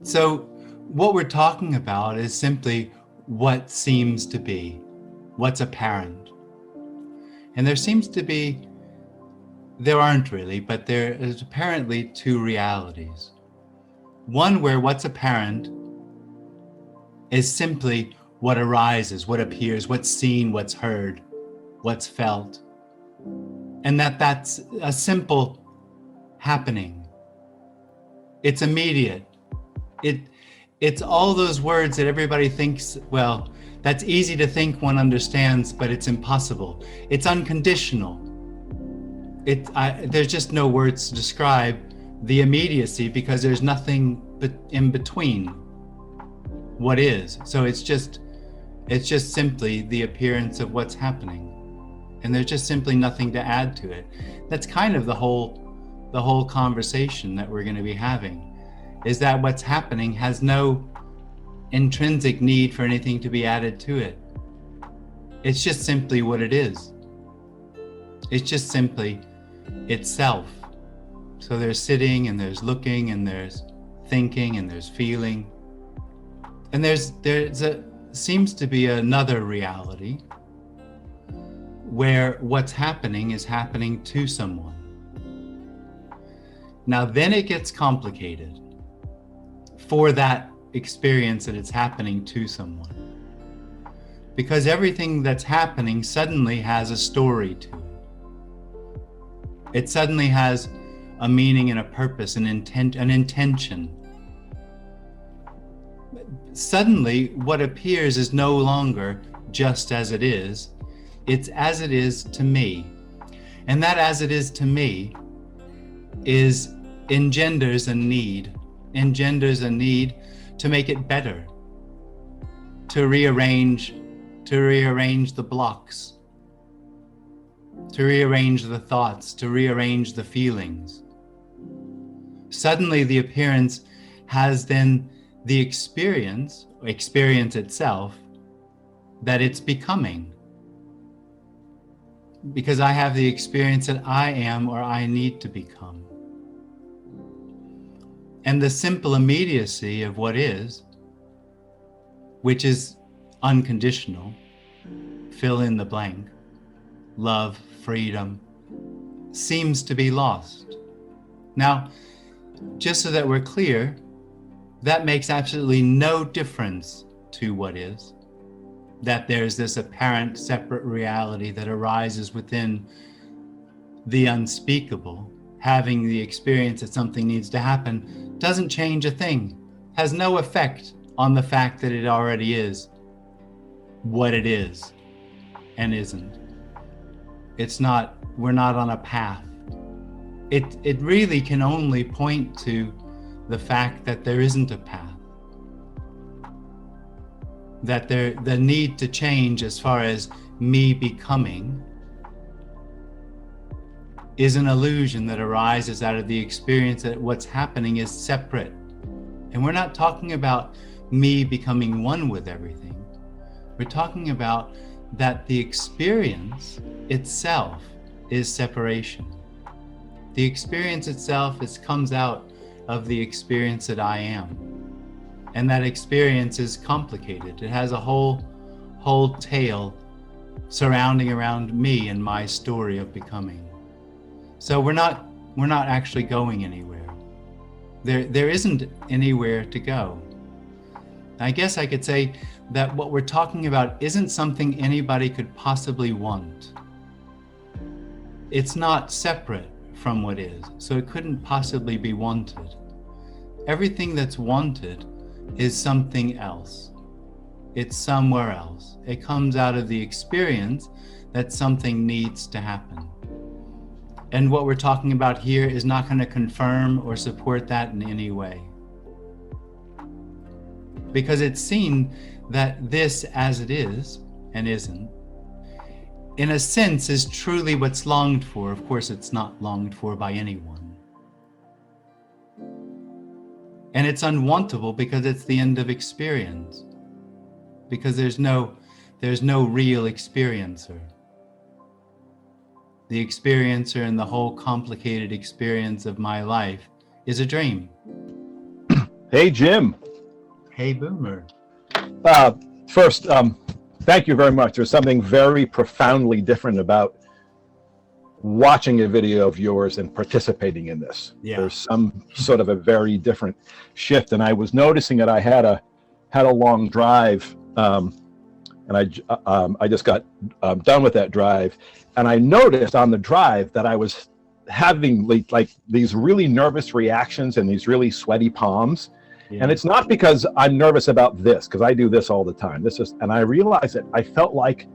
So what we're talking about is simply what seems to be, what's apparent. And there aren't really, but there is apparently two realities. One where what's apparent is simply what arises, what appears, what's seen, what's heard, what's felt. And that's a simple happening. It's immediate. It's all those words that everybody thinks, well, that's easy to think one understands, but it's impossible. It's unconditional. There's just no words to describe the immediacy because there's nothing in between what is. So it's just simply the appearance of what's happening. And there's just simply nothing to add to it. That's kind of the whole conversation that we're going to be having, is that what's happening has no intrinsic need for anything to be added to it. It's just simply what it is. It's just simply itself. So there's sitting and there's looking and there's thinking and there's feeling. And seems to be another reality where what's happening is happening to someone. Now then it gets complicated for that experience that it's happening to someone. Because everything that's happening suddenly has a story to it. It suddenly has a meaning and a purpose, an intention. Suddenly, what appears is no longer just as it is. It's as it is to me. And that as it is to me engenders a need to make it better, to rearrange the blocks, to rearrange the thoughts, to rearrange the feelings. Suddenly the appearance has then the experience itself that it's becoming. Because I have the experience that I am or I need to become. And the simple immediacy of what is, which is unconditional, fill in the blank, love, freedom, seems to be lost. Now, just so that we're clear, that makes absolutely no difference to what is. That there's this apparent separate reality that arises within the unspeakable, having the experience that something needs to happen, doesn't change a thing, has no effect on the fact that it already is what it is and isn't. We're not on a path. It really can only point to the fact that there isn't a path. That the need to change as far as me becoming is an illusion that arises out of the experience that what's happening is separate. And we're not talking about me becoming one with everything. We're talking about that the experience itself is separation. The experience itself comes out of the experience that I am. And that experience is complicated. It has a whole tale surrounding around me and my story of becoming. So we're not actually going anywhere. There isn't anywhere to go. I guess I could say that what we're talking about isn't something anybody could possibly want. It's not separate from what is, so it couldn't possibly be wanted. Everything that's wanted is something else. It's somewhere else. It comes out of the experience that something needs to happen. And what we're talking about here is not going to confirm or support that in any way. Because it's seen that this as it is and isn't, in a sense, is truly what's longed for. Of course, it's not longed for by anyone. And it's unwantable because it's the end of experience. Because there's no real experiencer. The experiencer in the whole complicated experience of my life is a dream. Hey, Jim. Hey, Boomer. First, thank you very much. There's something very profoundly different about watching a video of yours and participating in this. Yeah. There's some sort of a very different shift, and I was noticing that I had a long drive, and I just got done with that drive, and I noticed on the drive that I was having like these really nervous reactions and these really sweaty palms. Yeah. And it's not because I'm nervous about this, because I do this all the time. And I realized that I felt like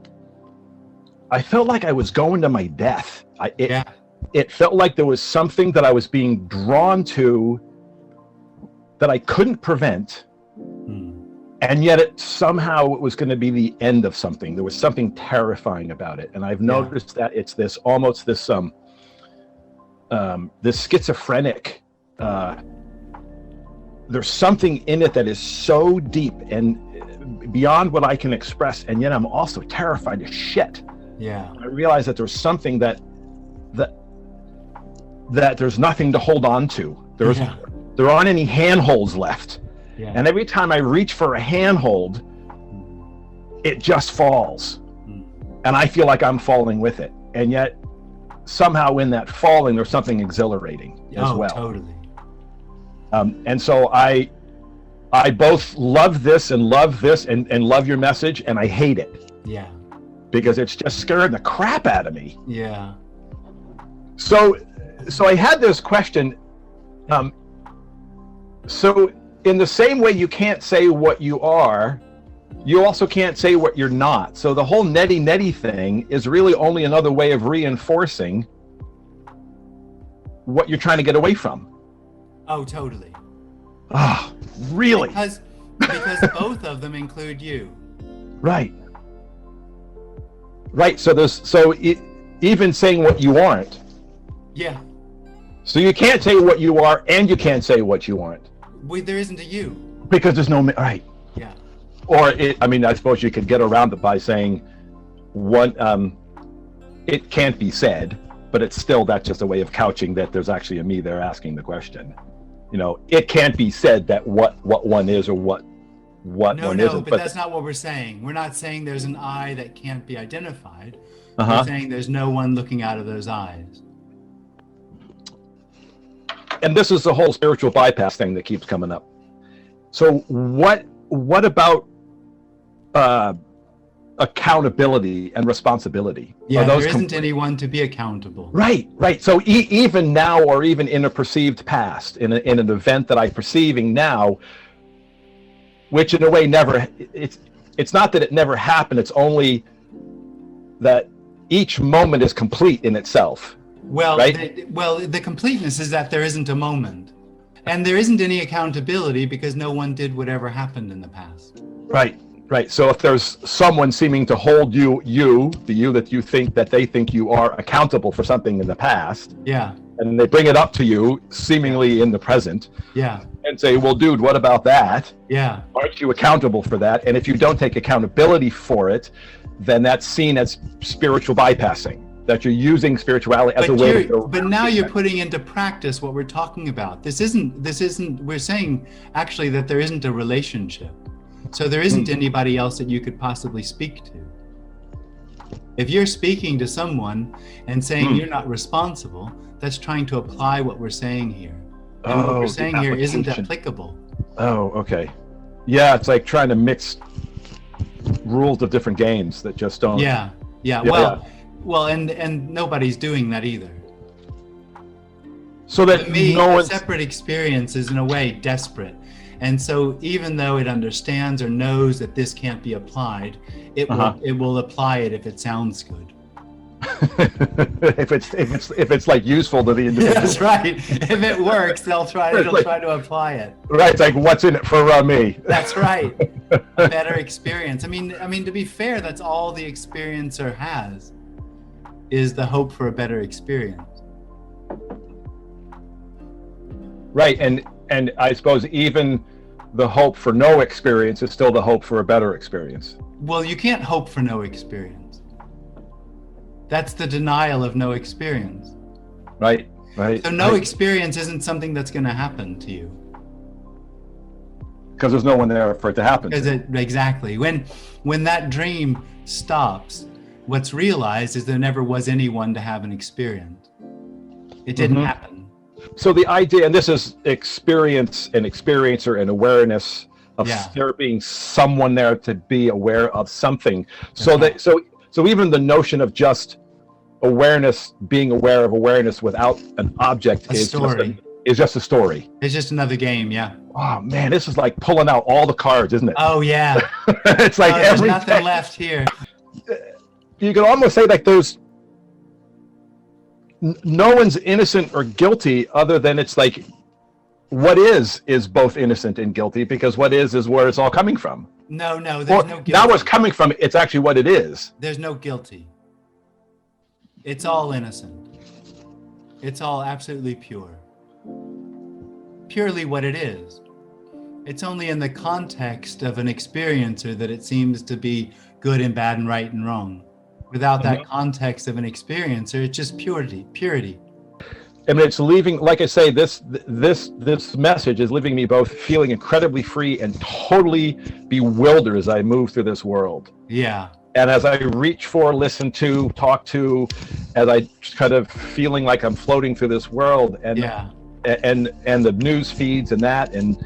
I was going to my death. It felt like there was something that I was being drawn to that I couldn't prevent. And yet somehow it was going to be the end of something. There was something terrifying about it. And I've noticed that it's this almost this schizophrenic, there's something in it that is so deep and beyond what I can express, and yet I'm also terrified as shit. Yeah. I realize that there's something that there's nothing to hold on to. There aren't any handholds left. Yeah. And every time I reach for a handhold, it just falls. And I feel like I'm falling with it. And yet somehow in that falling, there's something exhilarating as well. Totally. And so I both love this and love your message, and I hate it. Yeah. Because it's just scaring the crap out of me. Yeah. So I had this question. So in the same way you can't say what you are, you also can't say what you're not. So the whole neti thing is really only another way of reinforcing what you're trying to get away from. Oh, totally. Ah, really? Because both of them include you. Right. So even saying what you aren't. Yeah. So you can't say what you are, and you can't say what you aren't. There isn't a you. Because there's no right. Yeah. Or I suppose you could get around it by saying one. It can't be said, but that's just a way of couching that there's actually a me there asking the question. It can't be said that what one is or what one isn't. No, but that's not what we're saying. We're not saying there's an I that can't be identified. We're saying there's no one looking out of those eyes. And this is the whole spiritual bypass thing that keeps coming up. So what about accountability and responsibility? Yeah, there isn't anyone to be accountable. Right. So even now, or even in a perceived past, in an event that I'm perceiving now, which in a way it's not that it never happened, it's only that each moment is complete in itself. Well, right? The completeness is that there isn't a moment, and there isn't any accountability because no one did whatever happened in the past. Right. So if there's someone seeming to hold the you that you think that they think you are accountable for something in the past, yeah, and they bring it up to you seemingly in the present, yeah, and say, well, dude, what about that? Yeah. Aren't you accountable for that? And if you don't take accountability for it, then that's seen as spiritual bypassing. That you're using spirituality as a way to go. But now you're putting into practice what we're talking about. This isn't, we're saying actually that there isn't a relationship. So there isn't anybody else that you could possibly speak to. If you're speaking to someone and saying you're not responsible, that's trying to apply what we're saying here. And what we're saying here isn't applicable. Oh, okay. Yeah, it's like trying to mix rules of different games that just don't. Yeah. Well, and nobody's doing that either. So that to me, a separate experience is in a way desperate. And so even though it understands or knows that this can't be applied, it will apply it if it sounds good. if it's like useful to the individual. That's right. If it works, it'll try to apply it. Right. It's like, what's in it for me? That's right. A better experience. I mean, to be fair, that's all the experiencer has, is the hope for a better experience. Right. And I suppose even the hope for no experience is still the hope for a better experience. Well, you can't hope for no experience. That's the denial of no experience. Right. So no experience isn't something that's going to happen to you. Because there's no one there for it to happen. Exactly. When that dream stops, what's realized is there never was anyone to have an experience. It didn't happen. So the idea, and this is experience and experiencer and awareness of there being someone there to be aware of something. So so even the notion of just awareness, being aware of awareness without an object is just a story. It's just another game, yeah. Oh man, this is like pulling out all the cards, isn't it? Oh yeah. It's like there's nothing left here. You can almost say like there's no one's innocent or guilty, other than it's like what is both innocent and guilty, because what is where it's all coming from. No, there's no guilty. Not what's coming from, it's actually what it is. There's no guilty. It's all innocent. It's all absolutely pure. Purely what it is. It's only in the context of an experiencer that it seems to be good and bad and right and wrong. Without that context of an experiencer, it's just purity. I mean, it's leaving, like I say, this message is leaving me both feeling incredibly free and totally bewildered as I move through this world. Yeah. And as I reach for, listen to, talk to, as I kind of feeling like I'm floating through this world, and the news feeds and that, and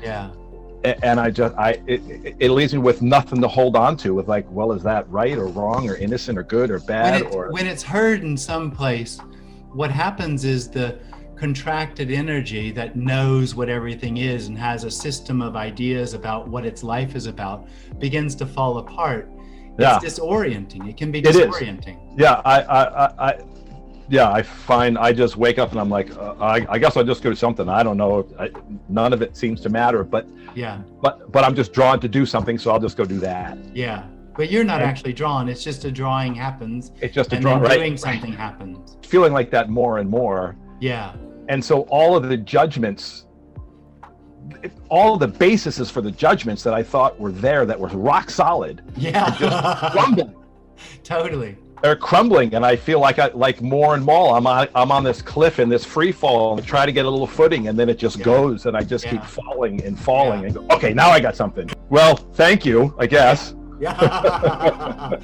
it leaves me with nothing to hold on to, with like, well, is that right or wrong or innocent or good or bad? When it's heard in some place, what happens is the contracted energy that knows what everything is and has a system of ideas about what its life is about begins to fall apart. It's disorienting. It can be disorienting. I find I just wake up and I'm like, I guess I'll just go do something. I don't know. None of it seems to matter, but I'm just drawn to do something, so I'll just go do that. Yeah, but you're not actually drawn. It's just a drawing happens. It's just a drawing, right? Doing something happens. Feeling like that more and more. Yeah. And so all of the judgments, all of the bases for the judgments that I thought were there, that were rock solid, just crumbling. Totally. They're crumbling, and I feel like more and more I'm on this cliff in this free fall, and try to get a little footing, and then it just goes, and I just keep falling and falling, and go, okay, now I got something. Well, thank you, I guess. Yeah.